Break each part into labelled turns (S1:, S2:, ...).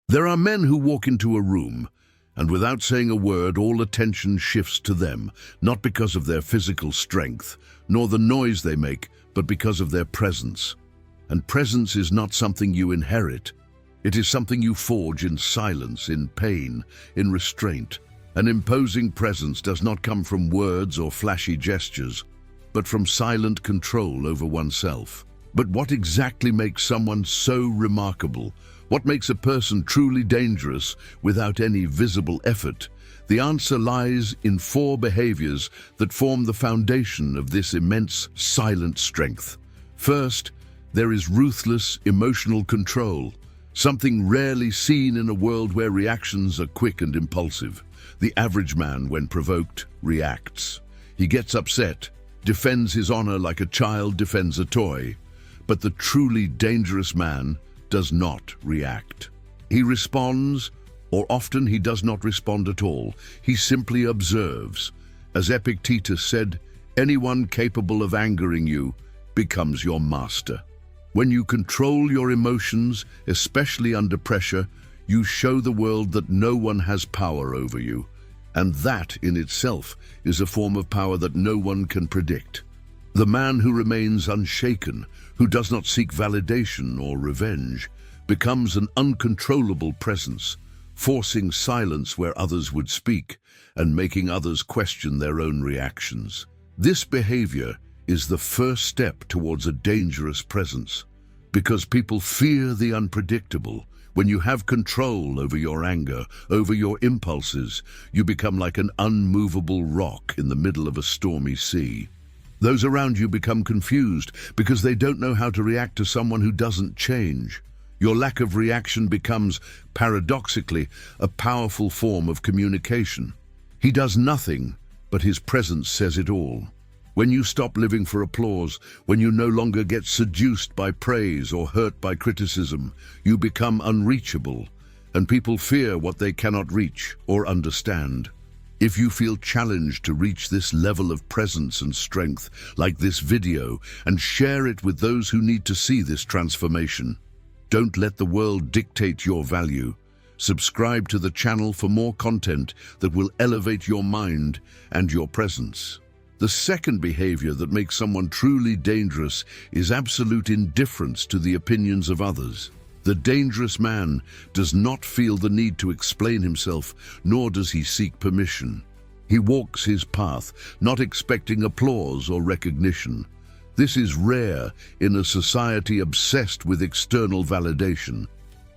S1: There are men who walk into a room, and without saying a word, all attention shifts to them, not because of their physical strength, nor the noise they make, but because of their presence. And presence is not something you inherit. It is something you forge in silence, in pain, in restraint. An imposing presence does not come from words or flashy gestures, but from silent control over oneself. But what exactly makes someone so remarkable? What makes a person truly dangerous without any visible effort? The answer lies in 4 behaviors that form the foundation of this immense silent strength. First, there is ruthless emotional control, something rarely seen in a world where reactions are quick and impulsive. The average man, when provoked, reacts. He gets upset, defends his honor like a child defends a toy. But the truly dangerous man does not react. He responds, or often he does not respond at all. He simply observes. As Epictetus said, anyone capable of angering you becomes your master. When you control your emotions, especially under pressure, you show the world that no one has power over you. And that in itself is a form of power that no one can predict. The man who remains unshaken, who does not seek validation or revenge, becomes an uncontrollable presence, forcing silence where others would speak and making others question their own reactions. This behavior is the first step towards a dangerous presence, because people fear the unpredictable. When you have control over your anger, over your impulses, you become like an unmovable rock in the middle of a stormy sea. Those around you become confused because they don't know how to react to someone who doesn't change. Your lack of reaction becomes, paradoxically, a powerful form of communication. He does nothing, but his presence says it all. When you stop living for applause, when you no longer get seduced by praise or hurt by criticism, you become unreachable, and people fear what they cannot reach or understand. If you feel challenged to reach this level of presence and strength, like this video, and share it with those who need to see this transformation. Don't let the world dictate your value. Subscribe to the channel for more content that will elevate your mind and your presence. The second behavior that makes someone truly dangerous is absolute indifference to the opinions of others. The dangerous man does not feel the need to explain himself, nor does he seek permission. He walks his path, not expecting applause or recognition. This is rare in a society obsessed with external validation.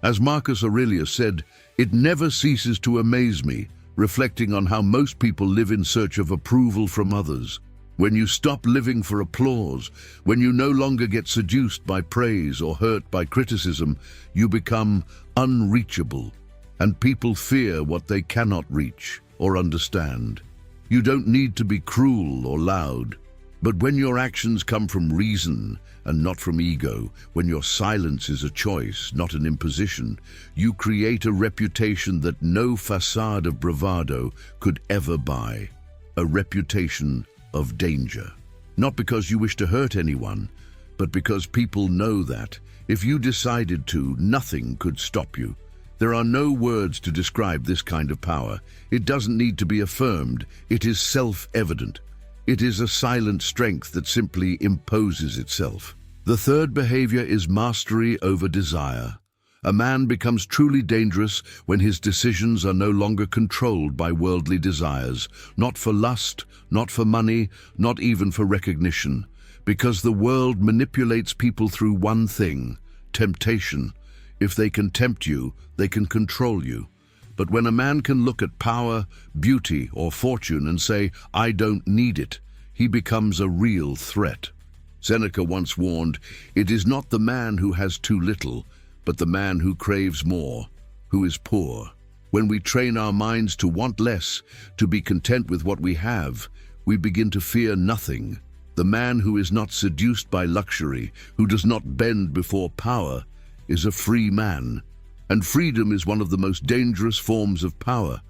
S1: As Marcus Aurelius said, "It never ceases to amaze me," reflecting on how most people live in search of approval from others. When you stop living for applause, when you no longer get seduced by praise or hurt by criticism, you become unreachable, and people fear what they cannot reach or understand. You don't need to be cruel or loud, but when your actions come from reason and not from ego, when your silence is a choice, not an imposition, you create a reputation that no facade of bravado could ever buy. A reputation of danger. Not because you wish to hurt anyone, but because people know that, if you decided to, nothing could stop you. There are no words to describe this kind of power. It doesn't need to be affirmed. It is self-evident. It is a silent strength that simply imposes itself. The third behavior is mastery over desire. A man becomes truly dangerous when his decisions are no longer controlled by worldly desires, not for lust, not for money, not even for recognition, because the world manipulates people through one thing: temptation. If they can tempt you, they can control you. But when a man can look at power, beauty, or fortune and say, "I don't need it," he becomes a real threat. Seneca once warned, "It is not the man who has too little, but the man who craves more, who is poor." When we train our minds to want less, to be content with what we have, we begin to fear nothing. The man who is not seduced by luxury, who does not bend before power, is a free man. And freedom is one of the most dangerous forms of power.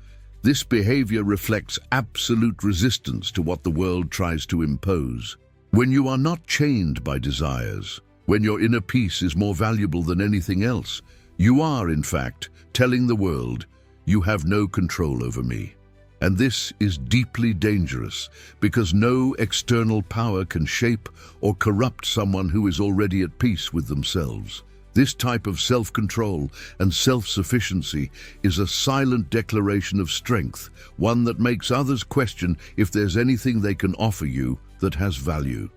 S1: This behavior reflects absolute resistance to what the world tries to impose. When you are not chained by desires, when your inner peace is more valuable than anything else, You are, in fact, telling the world, you have no control over me. And this is deeply dangerous because no external power can shape or corrupt someone who is already at peace with themselves. This type of self-control and self-sufficiency is a silent declaration of strength, one that makes others question if there's anything they can offer you that has value.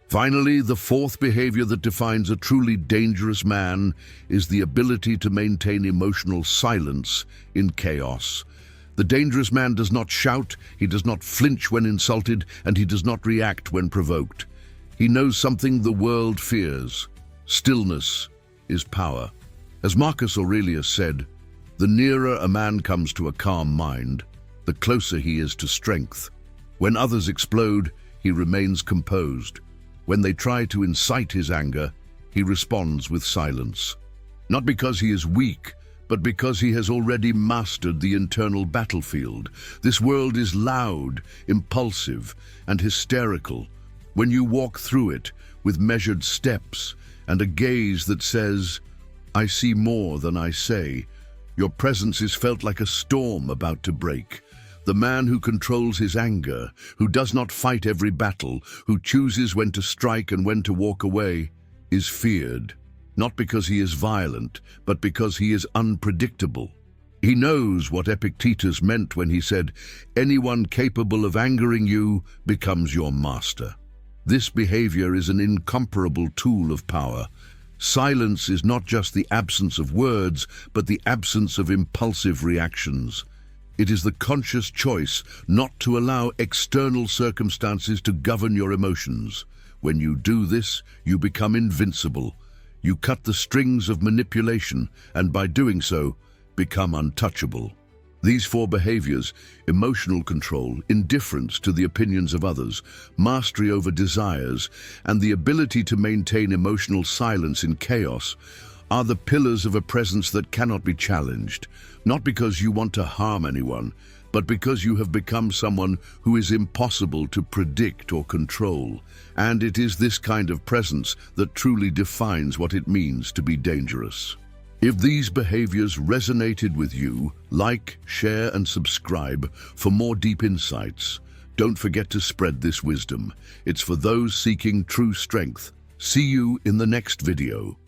S1: Finally, the fourth behavior that defines a truly dangerous man is the ability to maintain emotional silence in chaos. The dangerous man does not shout, he does not flinch when insulted, and he does not react when provoked. He knows something the world fears. Stillness is power. As Marcus Aurelius said, the nearer a man comes to a calm mind, the closer he is to strength. When others explode, he remains composed. When they try to incite his anger, he responds with silence. Not because he is weak, but because he has already mastered the internal battlefield. This world is loud, impulsive, and hysterical. When you walk through it with measured steps and a gaze that says, "I see more than I say," your presence is felt like a storm about to break. The man who controls his anger, who does not fight every battle, who chooses when to strike and when to walk away, is feared. Not because he is violent, but because he is unpredictable. He knows what Epictetus meant when he said, "Anyone capable of angering you becomes your master." This behavior is an incomparable tool of power. Silence is not just the absence of words, but the absence of impulsive reactions. It is the conscious choice not to allow external circumstances to govern your emotions. When you do this, you become invincible. You cut the strings of manipulation, and by doing so, become untouchable. These four behaviors, emotional control, indifference to the opinions of others, mastery over desires, and the ability to maintain emotional silence in chaos, are the pillars of a presence that cannot be challenged, not because you want to harm anyone, but because you have become someone who is impossible to predict or control. And it is this kind of presence that truly defines what it means to be dangerous. If these behaviors resonated with you, like, share, and subscribe for more deep insights. Don't forget to spread this wisdom. It's for those seeking true strength. See you in the next video.